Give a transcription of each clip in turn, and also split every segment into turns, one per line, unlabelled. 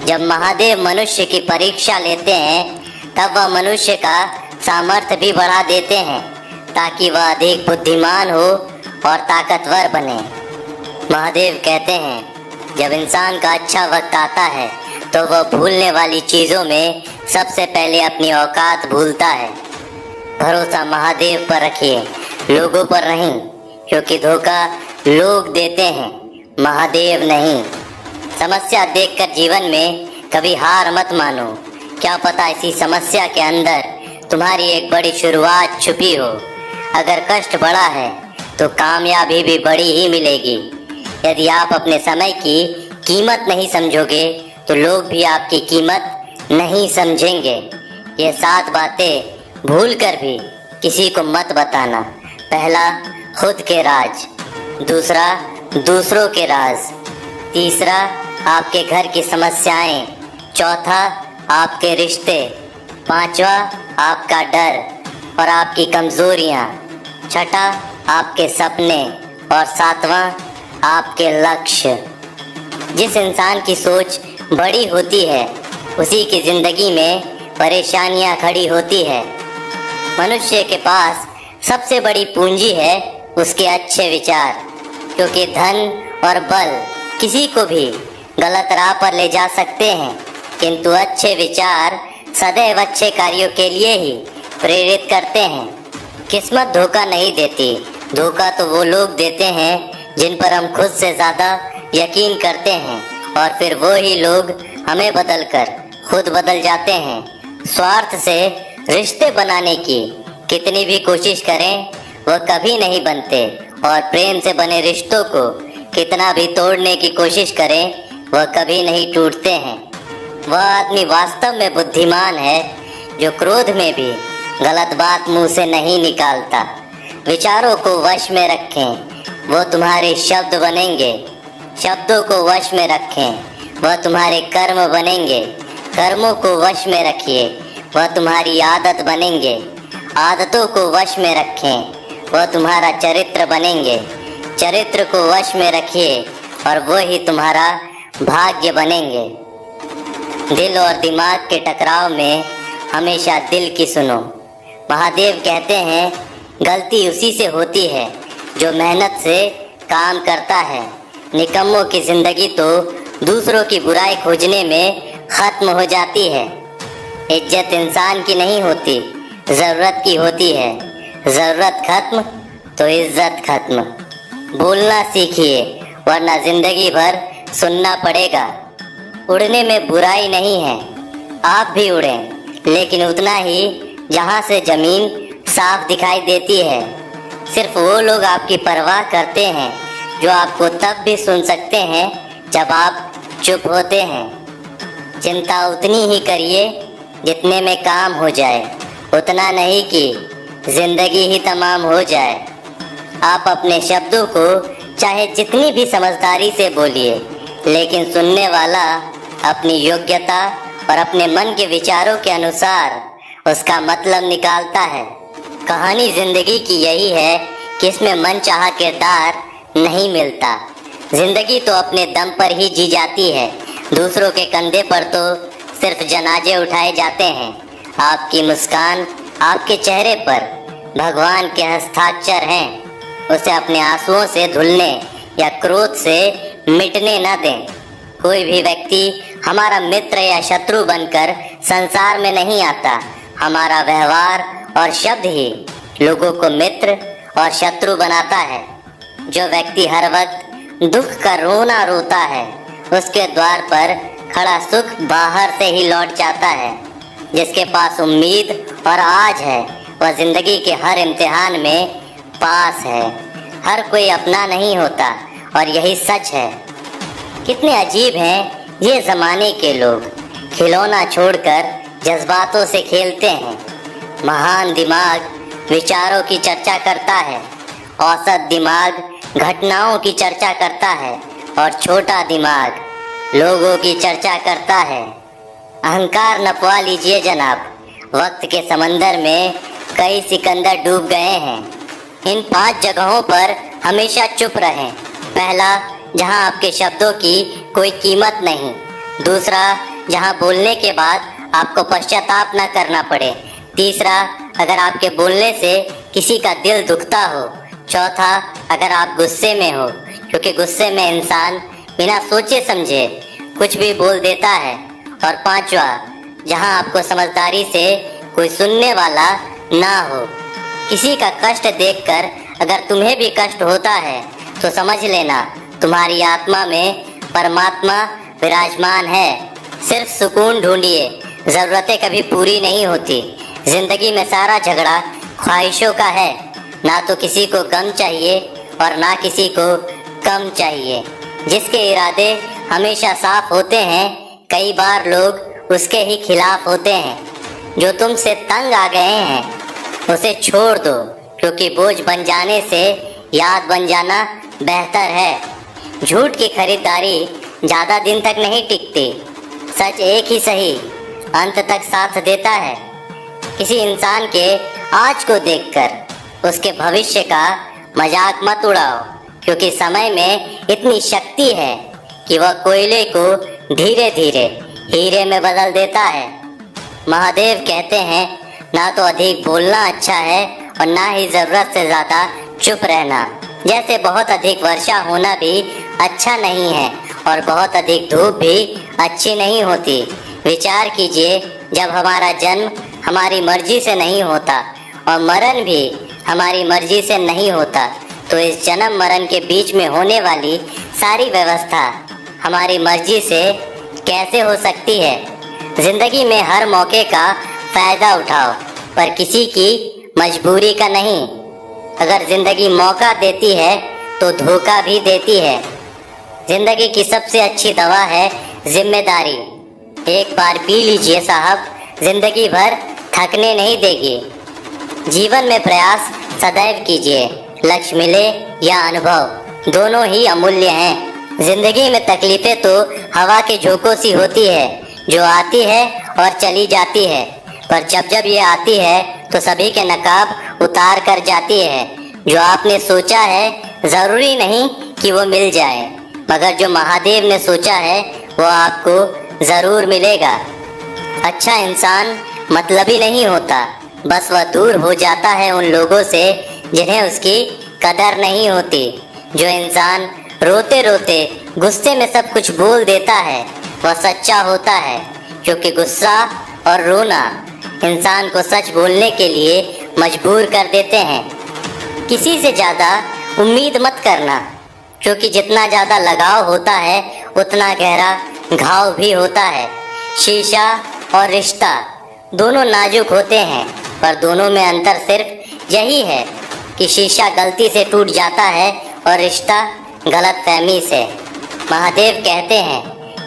जब महादेव मनुष्य की परीक्षा लेते हैं तब वह मनुष्य का सामर्थ्य भी बढ़ा देते हैं ताकि वह अधिक बुद्धिमान हो और ताकतवर बने। महादेव कहते हैं जब इंसान का अच्छा वक्त आता है तो वह भूलने वाली चीज़ों में सबसे पहले अपनी औकात भूलता है। भरोसा महादेव पर रखिए, लोगों पर नहीं, क्योंकि धोखा लोग देते हैं, महादेव नहीं। समस्या देखकर जीवन में कभी हार मत मानो। क्या पता इसी समस्या के अंदर तुम्हारी एक बड़ी शुरुआत छुपी हो। अगर कष्ट बड़ा है तो कामयाबी भी बड़ी ही मिलेगी। यदि आप अपने समय की कीमत नहीं समझोगे तो लोग भी आपकी कीमत नहीं समझेंगे। ये 7 बातें भूल कर भी किसी को मत बताना। पहला, खुद के राज। दूसरा, दूसरों के राज। तीसरा, आपके घर की समस्याएं। चौथा, आपके रिश्ते। पांचवा, आपका डर और आपकी कमजोरियां। छठा, आपके सपने। और सातवां, आपके लक्ष्य। जिस इंसान की सोच बड़ी होती है उसी की जिंदगी में परेशानियां खड़ी होती है। मनुष्य के पास सबसे बड़ी पूंजी है उसके अच्छे विचार, क्योंकि धन और बल किसी को भी गलत राह पर ले जा सकते हैं, किंतु अच्छे विचार सदैव अच्छे कार्यों के लिए ही प्रेरित करते हैं। किस्मत धोखा नहीं देती, धोखा तो वो लोग देते हैं जिन पर हम खुद से ज़्यादा यकीन करते हैं, और फिर वो ही लोग हमें बदलकर खुद बदल जाते हैं। स्वार्थ से रिश्ते बनाने की कितनी भी कोशिश करें वह कभी नहीं बनते, और प्रेम से बने रिश्तों को कितना भी तोड़ने की कोशिश करें वह कभी नहीं टूटते हैं। वह आदमी वास्तव में बुद्धिमान है जो क्रोध में भी गलत बात मुंह से नहीं निकालता। विचारों को वश में रखें, वो तुम्हारे शब्द बनेंगे। शब्दों को वश में रखें, वह तुम्हारे कर्म बनेंगे। कर्मों को वश में रखिए, वह तुम्हारी आदत बनेंगे। आदतों को वश में रखें, वह तुम्हारा चरित्र बनेंगे। चरित्र को वश में रखिए और वो ही तुम्हारा भाग्य बनेंगे। दिल और दिमाग के टकराव में हमेशा दिल की सुनो। महादेव कहते हैं गलती उसी से होती है जो मेहनत से काम करता है। निकम्मों की जिंदगी तो दूसरों की बुराई खोजने में खत्म हो जाती है। इज्जत इंसान की नहीं होती, ज़रूरत की होती है। ज़रूरत खत्म तो इज्जत खत्म। बोलना सीखिए वरना जिंदगी भर सुनना पड़ेगा। उड़ने में बुराई नहीं है, आप भी उड़ें, लेकिन उतना ही जहाँ से ज़मीन साफ दिखाई देती है। सिर्फ वो लोग आपकी परवाह करते हैं जो आपको तब भी सुन सकते हैं जब आप चुप होते हैं। चिंता उतनी ही करिए जितने में काम हो जाए, उतना नहीं कि जिंदगी ही तमाम हो जाए। आप अपने शब्दों को चाहे जितनी भी समझदारी से बोलिए, लेकिन सुनने वाला अपनी योग्यता और अपने मन के विचारों के अनुसार उसका मतलब निकालता है। कहानी जिंदगी की यही है कि इसमें मनचाहा किरदार नहीं मिलता। जिंदगी तो अपने दम पर ही जी जाती है, दूसरों के कंधे पर तो सिर्फ जनाजे उठाए जाते हैं। आपकी मुस्कान, आपके चेहरे पर भगवान के हस्ताक्षर हैं, उसे अपने आंसुओं से धुलने या क्रोध से मिटने न दें। कोई भी व्यक्ति हमारा मित्र या शत्रु बनकर संसार में नहीं आता। हमारा व्यवहार और शब्द ही लोगों को मित्र और शत्रु बनाता है। जो व्यक्ति हर वक्त दुख का रोना रोता है उसके द्वार पर खड़ा सुख बाहर से ही लौट जाता है। जिसके पास उम्मीद और आज है वह जिंदगी के हर इम्तिहान में पास है। हर कोई अपना नहीं होता और यही सच है। कितने अजीब हैं ये ज़माने के लोग, खिलौना छोड़कर जज्बातों से खेलते हैं। महान दिमाग विचारों की चर्चा करता है, औसत दिमाग घटनाओं की चर्चा करता है और छोटा दिमाग लोगों की चर्चा करता है। अहंकार नपवा लीजिए जनाब, वक्त के समंदर में कई सिकंदर डूब गए हैं। इन 5 जगहों पर हमेशा चुप रहें। पहला, जहां आपके शब्दों की कोई कीमत नहीं। दूसरा, जहाँ बोलने के बाद आपको पश्चाताप न करना पड़े। तीसरा, अगर आपके बोलने से किसी का दिल दुखता हो। चौथा, अगर आप गुस्से में हो, क्योंकि गुस्से में इंसान बिना सोचे समझे कुछ भी बोल देता है। और पांचवा, जहां आपको समझदारी से कोई सुनने वाला ना हो। किसी का कष्ट देखकर अगर तुम्हें भी कष्ट होता है तो समझ लेना तुम्हारी आत्मा में परमात्मा विराजमान है। सिर्फ सुकून ढूंढिए, ज़रूरतें कभी पूरी नहीं होती। जिंदगी में सारा झगड़ा ख्वाहिशों का है। ना तो किसी को गम चाहिए और ना किसी को कम चाहिए। जिसके इरादे हमेशा साफ होते हैं, कई बार लोग उसके ही खिलाफ होते हैं। जो तुमसे तंग आ गए हैं उसे छोड़ दो, क्योंकि बोझ बन जाने से याद बन जाना बेहतर है। झूठ की खरीदारी ज़्यादा दिन तक नहीं टिकती। सच एक ही सही अंत तक साथ देता है। किसी इंसान के आज को देखकर उसके भविष्य का मजाक मत उड़ाओ, क्योंकि समय में इतनी शक्ति है कि वह कोयले को धीरे धीरे हीरे में बदल देता है। महादेव कहते हैं, ना तो अधिक बोलना अच्छा है और ना ही ज़रूरत से ज़्यादा चुप रहना। जैसे बहुत अधिक वर्षा होना भी अच्छा नहीं है और बहुत अधिक धूप भी अच्छी नहीं होती। विचार कीजिए, जब हमारा जन्म हमारी मर्जी से नहीं होता और मरण भी हमारी मर्जी से नहीं होता, तो इस जन्म मरण के बीच में होने वाली सारी व्यवस्था हमारी मर्जी से कैसे हो सकती है। जिंदगी में हर मौके का फ़ायदा उठाओ, पर किसी की मजबूरी का नहीं। अगर जिंदगी मौका देती है तो धोखा भी देती है। जिंदगी की सबसे अच्छी दवा है जिम्मेदारी। एक बार पी लीजिए साहब, जिंदगी भर थकने नहीं देगी। जीवन में प्रयास सदैव कीजिए, लक्ष्य मिले या अनुभव, दोनों ही अमूल्य हैं। जिंदगी में तकलीफें तो हवा के झोंकों सी होती है, जो आती है और चली जाती है, पर जब जब ये आती है तो सभी के नकाब उतार कर जाती है। जो आपने सोचा है ज़रूरी नहीं कि वो मिल जाए, मगर जो महादेव ने सोचा है वो आपको ज़रूर मिलेगा। अच्छा इंसान मतलबी नहीं होता, बस वह दूर हो जाता है उन लोगों से जिन्हें उसकी कदर नहीं होती। जो इंसान रोते रोते गुस्से में सब कुछ बोल देता है वह सच्चा होता है, क्योंकि गुस्सा और रोना इंसान को सच बोलने के लिए मजबूर कर देते हैं। किसी से ज़्यादा उम्मीद मत करना, क्योंकि जितना ज़्यादा लगाव होता है उतना गहरा घाव भी होता है। शीशा और रिश्ता दोनों नाजुक होते हैं, पर दोनों में अंतर सिर्फ यही है कि शीशा गलती से टूट जाता है और रिश्ता गलतफहमी से। महादेव कहते हैं,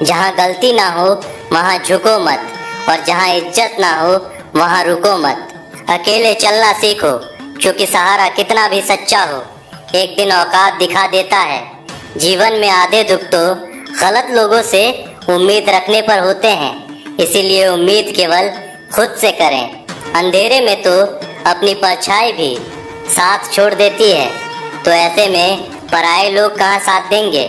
जहाँ गलती ना हो वहाँ झुको मत, और जहाँ इज्जत ना हो वहाँ रुको मत। अकेले चलना सीखो, क्योंकि सहारा कितना भी सच्चा हो एक दिन औकात दिखा देता है। जीवन में आधे दुख तो गलत लोगों से उम्मीद रखने पर होते हैं, इसीलिए उम्मीद केवल खुद से करें। अंधेरे में तो अपनी परछाई भी साथ छोड़ देती है, तो ऐसे में पराए लोग कहाँ साथ देंगे।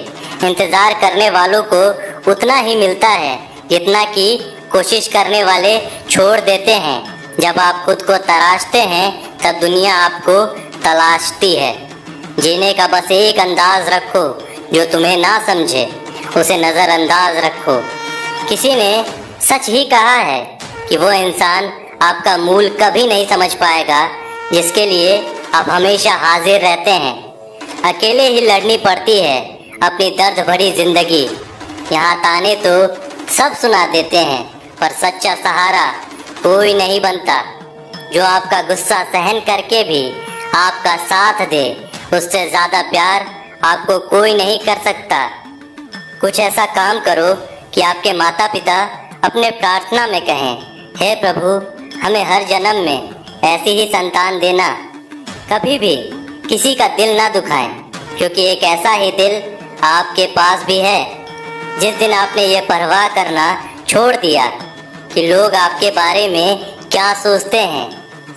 इंतज़ार करने वालों को उतना ही मिलता है जितना कि कोशिश करने वाले छोड़ देते हैं। जब आप खुद को तराशते हैं तब दुनिया आपको तलाशती है। जीने का बस एक अंदाज रखो, जो तुम्हें ना समझे उसे नज़रअंदाज रखो। किसी ने सच ही कहा है कि वो इंसान आपका मूल कभी नहीं समझ पाएगा जिसके लिए आप हमेशा हाजिर रहते हैं। अकेले ही लड़नी पड़ती है अपनी दर्द भरी जिंदगी। यहाँ ताने तो सब सुना देते हैं, पर सच्चा सहारा कोई नहीं बनता। जो आपका गुस्सा सहन करके भी आपका साथ दे, उससे ज़्यादा प्यार आपको कोई नहीं कर सकता। कुछ ऐसा काम करो कि आपके माता पिता अपने प्रार्थना में कहें, हे प्रभु हमें हर जन्म में ऐसी ही संतान देना। कभी भी किसी का दिल ना दुखाएं, क्योंकि एक ऐसा ही दिल आपके पास भी है। जिस दिन आपने ये परवाह करना छोड़ दिया कि लोग आपके बारे में क्या सोचते हैं,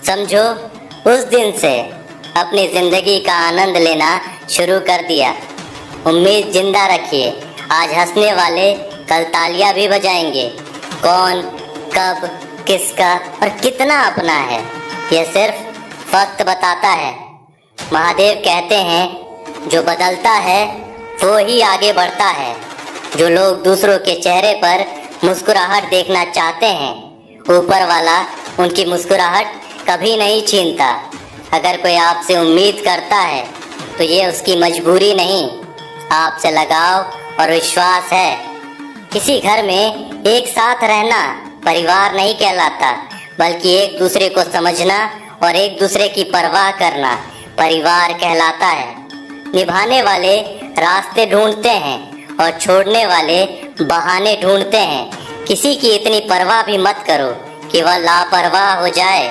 समझो उस दिन से अपनी ज़िंदगी का आनंद लेना शुरू कर दिया। उम्मीद जिंदा रखिए, आज हंसने वाले कल तालियां भी बजाएंगे। कौन, कब, किसका और कितना अपना है, यह सिर्फ वक्त बताता है। महादेव कहते हैं जो बदलता है वो ही आगे बढ़ता है। जो लोग दूसरों के चेहरे पर मुस्कुराहट देखना चाहते हैं, ऊपर वाला उनकी मुस्कुराहट कभी नहीं छीनता। अगर कोई आपसे उम्मीद करता है तो ये उसकी मजबूरी नहीं, आपसे लगाव और विश्वास है। किसी घर में एक साथ रहना परिवार नहीं कहलाता, बल्कि एक दूसरे को समझना और एक दूसरे की परवाह करना परिवार कहलाता है। निभाने वाले रास्ते ढूंढते हैं और छोड़ने वाले बहाने ढूंढते हैं। किसी की इतनी परवाह भी मत करो कि वह लापरवाह हो जाए।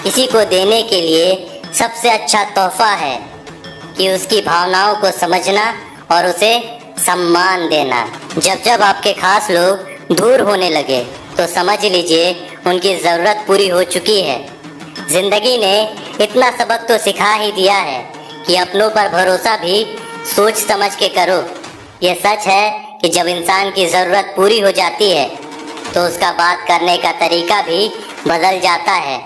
किसी को देने के लिए सबसे अच्छा तोहफा है कि उसकी भावनाओं को समझना और उसे सम्मान देना। जब जब आपके खास लोग दूर होने लगे तो समझ लीजिए उनकी ज़रूरत पूरी हो चुकी है। जिंदगी ने इतना सबक तो सिखा ही दिया है कि अपनों पर भरोसा भी सोच समझ के करो। यह सच है कि जब इंसान की ज़रूरत पूरी हो जाती है तो उसका बात करने का तरीका भी बदल जाता है।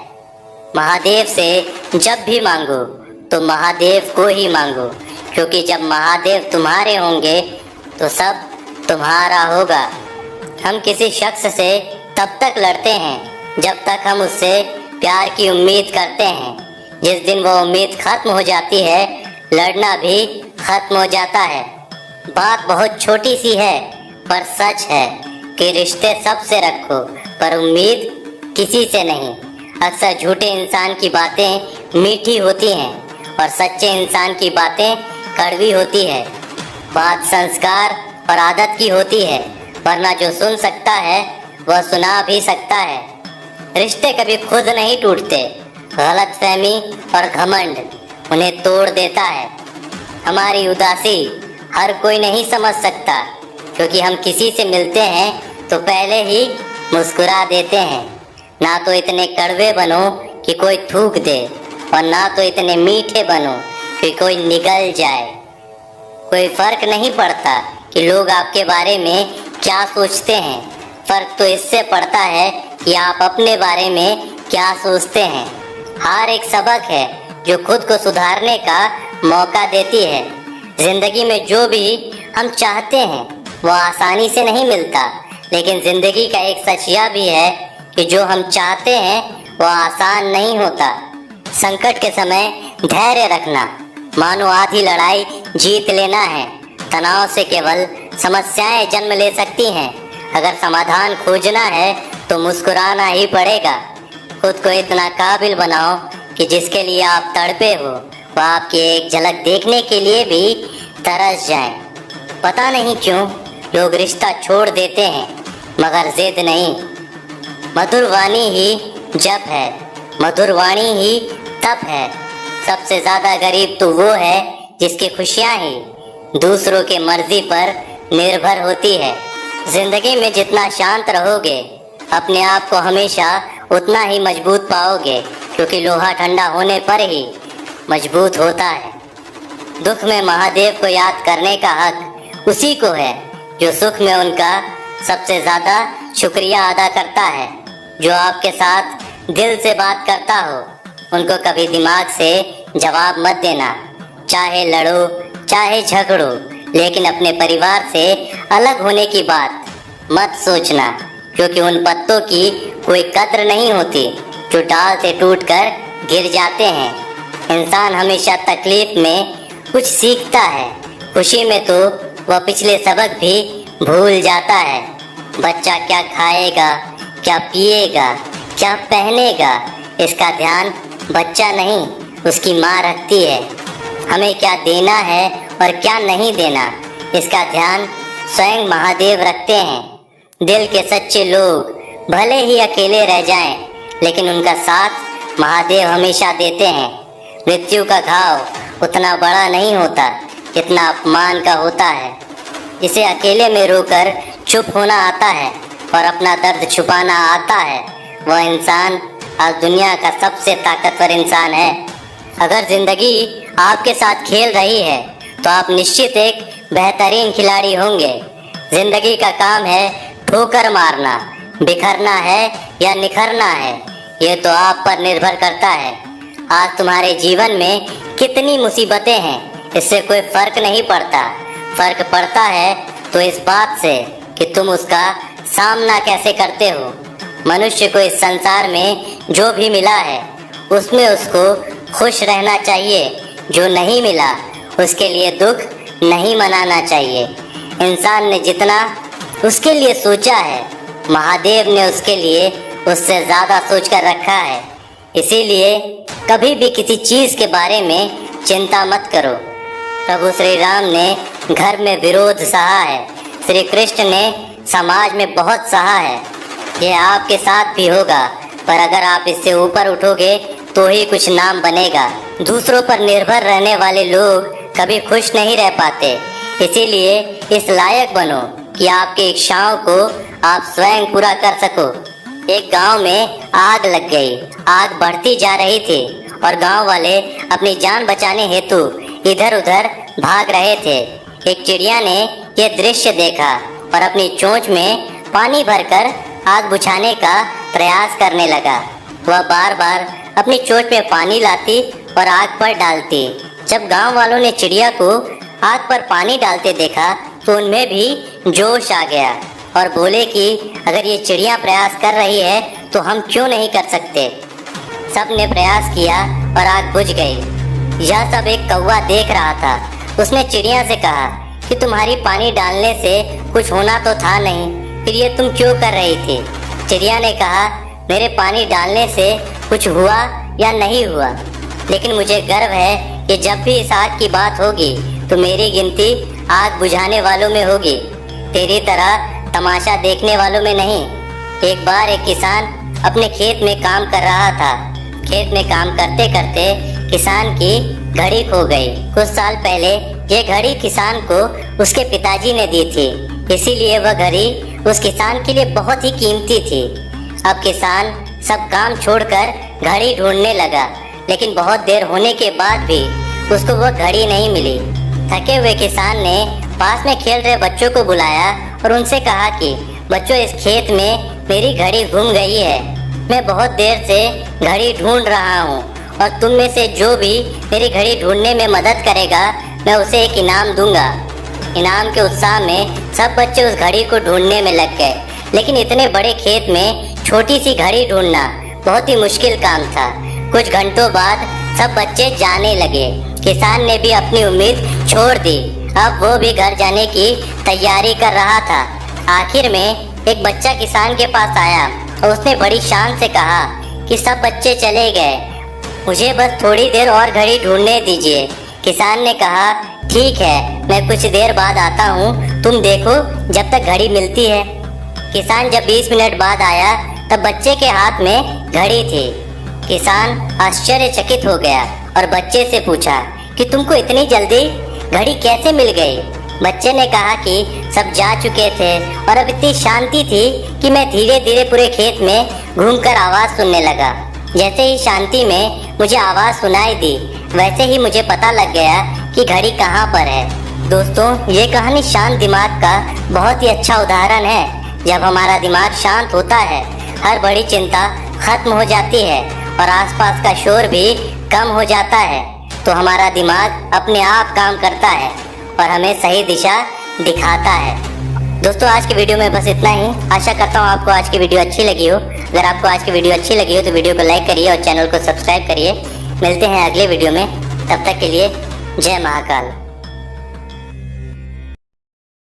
महादेव से जब भी मांगो तो महादेव को ही मांगो, क्योंकि जब महादेव तुम्हारे होंगे तो सब तुम्हारा होगा। हम किसी शख्स से तब तक लड़ते हैं जब तक हम उससे प्यार की उम्मीद करते हैं। जिस दिन वो उम्मीद खत्म हो जाती है, लड़ना भी खत्म हो जाता है। बात बहुत छोटी सी है पर सच है कि रिश्ते सबसे रखो पर उम्मीद किसी से नहीं। अक्सर झूठे इंसान की बातें मीठी होती हैं और सच्चे इंसान की बातें कड़वी होती है। बात संस्कार और आदत की होती है, वरना जो सुन सकता है वह सुना भी सकता है। रिश्ते कभी खुद नहीं टूटते, गलतफहमी और घमंड उन्हें तोड़ देता है। हमारी उदासी हर कोई नहीं समझ सकता, क्योंकि हम किसी से मिलते हैं तो पहले ही मुस्कुरा देते हैं। ना तो इतने कड़वे बनो कि कोई थूक दे, और ना तो इतने मीठे बनो कि कोई निगल जाए। कोई फर्क नहीं पड़ता कि लोग आपके बारे में क्या सोचते हैं, फर्क तो इससे पड़ता है कि आप अपने बारे में क्या सोचते हैं। हार एक सबक है जो खुद को सुधारने का मौका देती है। जिंदगी में जो भी हम चाहते हैं वो आसानी से नहीं मिलता, लेकिन जिंदगी का एक सच यह भी है कि जो हम चाहते हैं वो आसान नहीं होता। संकट के समय धैर्य रखना मानो आधी लड़ाई जीत लेना है। तनाव से केवल समस्याएं जन्म ले सकती हैं। अगर समाधान खोजना है तो मुस्कुराना ही पड़ेगा। खुद को इतना काबिल बनाओ कि जिसके लिए आप तड़पे हो वह आपकी एक झलक देखने के लिए भी तरस जाए। पता नहीं क्यों लोग रिश्ता छोड़ देते हैं, मगर जिद नहीं। मधुर वाणी ही जप है, मधुर वाणी ही तप है। सबसे ज़्यादा गरीब तो वो है जिसकी खुशियाँ ही दूसरों के मर्जी पर निर्भर होती है। जिंदगी में जितना शांत रहोगे अपने आप को हमेशा उतना ही मजबूत पाओगे, क्योंकि लोहा ठंडा होने पर ही मजबूत होता है। दुख में महादेव को याद करने का हक उसी को है जो सुख में उनका सबसे ज़्यादा शुक्रिया अदा करता है। जो आपके साथ दिल से बात करता हो उनको कभी दिमाग से जवाब मत देना। चाहे लड़ो चाहे झगड़ो, लेकिन अपने परिवार से अलग होने की बात मत सोचना, क्योंकि उन पत्तों की कोई कद्र नहीं होती जो डाल से टूटकर गिर जाते हैं। इंसान हमेशा तकलीफ में कुछ सीखता है, खुशी में तो वह पिछले सबक भी भूल जाता है। बच्चा क्या खाएगा, क्या पिएगा, क्या पहनेगा, इसका ध्यान बच्चा नहीं उसकी माँ रखती है। हमें क्या देना है और क्या नहीं देना, इसका ध्यान स्वयं महादेव रखते हैं। दिल के सच्चे लोग भले ही अकेले रह जाएं, लेकिन उनका साथ महादेव हमेशा देते हैं। मृत्यु का घाव उतना बड़ा नहीं होता जितना अपमान का होता है। इसे अकेले में रोकर चुप होना आता है और अपना दर्द छुपाना आता है, वह इंसान आज दुनिया का सबसे ताकतवर इंसान है। अगर जिंदगी आपके साथ खेल रही है तो आप निश्चित एक बेहतरीन खिलाड़ी होंगे। जिंदगी का काम है ठोकर मारना, बिखरना है या निखरना है, ये तो आप पर निर्भर करता है। आज तुम्हारे जीवन में कितनी मुसीबतें हैं, इससे कोई फर्क नहीं पड़ता। फर्क पड़ता है तो इस बात से कि तुम उसका सामना कैसे करते हो। मनुष्य को इस संसार में जो भी मिला है उसमें उसको खुश रहना चाहिए। जो नहीं मिला उसके लिए दुख नहीं मनाना चाहिए। इंसान ने जितना उसके लिए सोचा है, महादेव ने उसके लिए उससे ज़्यादा सोच कर रखा है। इसीलिए कभी भी किसी चीज़ के बारे में चिंता मत करो। प्रभु श्री राम ने घर में विरोध सहा है, श्री कृष्ण ने समाज में बहुत सहा है। ये आपके साथ भी होगा, पर अगर आप इससे ऊपर उठोगे तो ही कुछ नाम बनेगा। दूसरों पर निर्भर रहने वाले लोग कभी खुश नहीं रह पाते। इसीलिए इस लायक बनो कि आपकी इच्छाओं को आप स्वयं पूरा कर सको। एक गांव में आग लग गई। आग बढ़ती जा रही थी और गांव वाले अपनी जान बचाने हेतु इधर उधर भाग रहे थे। एक चिड़िया ने यह दृश्य देखा और अपनी चोंच में पानी भरकर आग बुझाने का प्रयास करने लगा। वह बार बार अपनी चोंच में पानी लाती और आग पर डालती। जब गांव वालों ने चिड़िया को आग पर पानी डालते देखा तो उनमें भी जोश आ गया और बोले कि अगर ये चिड़िया प्रयास कर रही है तो हम क्यों नहीं कर सकते। सब ने प्रयास किया और आग बुझ गई। यह सब एक कौवा देख रहा था। उसने चिड़िया से कहा कि तुम्हारी पानी डालने से कुछ होना तो था नहीं, फिर ये तुम क्यों कर रही थी। चिड़िया ने कहा मेरे पानी डालने से कुछ हुआ या नहीं हुआ, लेकिन मुझे गर्व है कि जब भी इस आग की बात होगी तो मेरी गिनती आग बुझाने वालों में होगी, तेरी तरह तमाशा देखने वालों में नहीं। एक बार एक किसान अपने खेत में काम कर रहा था। खेत में काम करते करते किसान की घड़ी खो गई। कुछ साल पहले ये घड़ी किसान को उसके पिताजी ने दी थी, इसीलिए वह घड़ी उस किसान के लिए बहुत ही कीमती थी। अब किसान सब काम छोड़कर घड़ी ढूंढने लगा, लेकिन बहुत देर होने के बाद भी उसको वह घड़ी नहीं मिली। थके हुए किसान ने पास में खेल रहे बच्चों को बुलाया और उनसे कहा कि बच्चों, इस खेत में मेरी घड़ी गुम गई है। मैं बहुत देर से घड़ी ढूंढ रहा हूँ और तुम में से जो भी मेरी घड़ी ढूंढने में मदद करेगा मैं उसे एक इनाम दूंगा। इनाम के उत्साह में सब बच्चे उस घड़ी को ढूंढने में लग गए, लेकिन इतने बड़े खेत में छोटी सी घड़ी ढूंढना बहुत ही मुश्किल काम था। कुछ घंटों बाद सब बच्चे जाने लगे। किसान ने भी अपनी उम्मीद छोड़ दी। अब वो भी घर जाने की तैयारी कर रहा था। आखिर में एक बच्चा किसान के पास आया और उसने बड़ी शान से कहा कि सब बच्चे चले गए, मुझे बस थोड़ी देर और घड़ी ढूंढने दीजिए। किसान ने कहा ठीक है, मैं कुछ देर बाद आता हूँ, तुम देखो जब तक घड़ी मिलती है। किसान जब 20 मिनट बाद आया तब बच्चे के हाथ में घड़ी थी। किसान आश्चर्यचकित हो गया और बच्चे से पूछा कि तुमको इतनी जल्दी घड़ी कैसे मिल गई। बच्चे ने कहा कि सब जा चुके थे और अब इतनी शांति थी कि मैं धीरे धीरे पूरे खेत में घूमकर आवाज़ सुनने लगा। जैसे ही शांति में मुझे आवाज़ सुनाई दी, वैसे ही मुझे पता लग गया कि घड़ी कहाँ पर है। दोस्तों, ये कहानी शांत दिमाग का बहुत ही अच्छा उदाहरण है। जब हमारा दिमाग शांत होता है, हर बड़ी चिंता खत्म हो जाती है और आसपास का शोर भी कम हो जाता है, तो हमारा दिमाग अपने आप काम करता है और हमें सही दिशा दिखाता है। दोस्तों, आज की वीडियो में बस इतना ही। आशा करता हूँ आपको आज की वीडियो अच्छी लगी हो। अगर आपको आज की वीडियो अच्छी लगी हो तो वीडियो को लाइक करिए और चैनल को सब्सक्राइब करिए। मिलते हैं अगले वीडियो में, तब तक के लिए जय महाकाल।